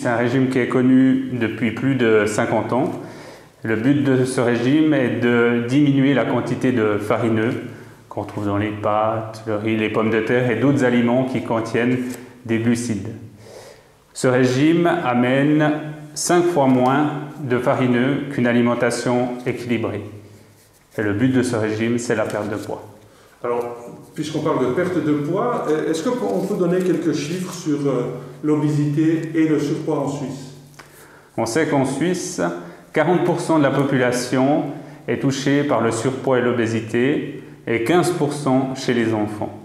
c'est un régime qui est connu depuis plus de 50 ans. Le but de ce régime est de diminuer la quantité de farineux qu'on trouve dans les pâtes, le riz, les pommes de terre et d'autres aliments qui contiennent des glucides. Ce régime amène 5 fois moins de farineux qu'une alimentation équilibrée. Et le but de ce régime, c'est la perte de poids. Alors, puisqu'on parle de perte de poids, est-ce qu'on peut donner quelques chiffres sur l'obésité et le surpoids en Suisse? On sait qu'en Suisse, 40% de la population est touchée par le surpoids et l'obésité et 15% chez les enfants.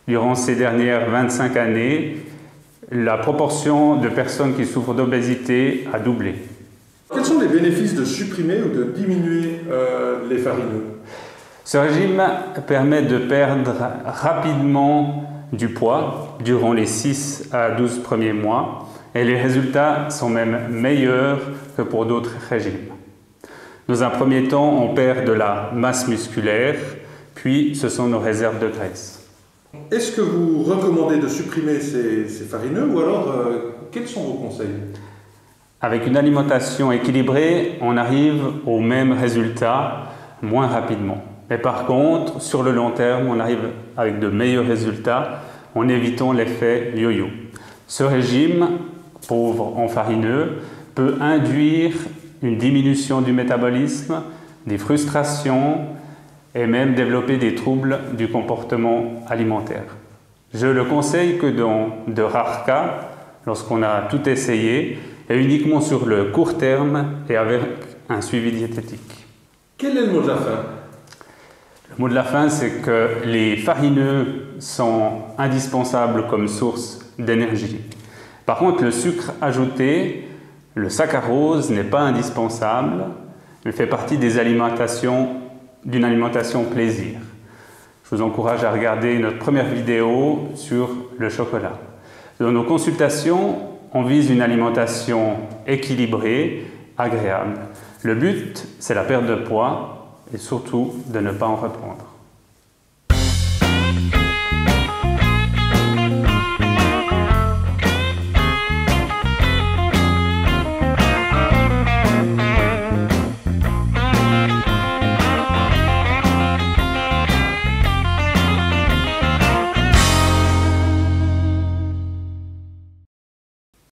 Durant ces dernières 25 années, la proportion de personnes qui souffrent d'obésité a doublé. Quels sont les bénéfices de supprimer ou de diminuer les farineux? Ce régime permet de perdre rapidement du poids durant les 6 à 12 premiers mois et les résultats sont même meilleurs que pour d'autres régimes. Dans un premier temps, on perd de la masse musculaire, puis ce sont nos réserves de graisse. Est-ce que vous recommandez de supprimer ces farineux ou alors quels sont vos conseils? Avec une alimentation équilibrée, on arrive au même résultat moins rapidement. Mais par contre, sur le long terme, on arrive avec de meilleurs résultats en évitant l'effet yo-yo. Ce régime, pauvre en farineux, peut induire une diminution du métabolisme, des frustrations et même développer des troubles du comportement alimentaire. Je le conseille que dans de rares cas, lorsqu'on a tout essayé, et uniquement sur le court terme et avec un suivi diététique. Quel est le mot de la fin? Le mot de la fin, c'est que les farineux sont indispensables comme source d'énergie. Par contre, le sucre ajouté, le saccharose, n'est pas indispensable, mais fait partie d'une alimentation plaisir. Je vous encourage à regarder notre première vidéo sur le chocolat. Dans nos consultations, on vise une alimentation équilibrée, agréable. Le but, c'est la perte de poids et surtout de ne pas en reprendre.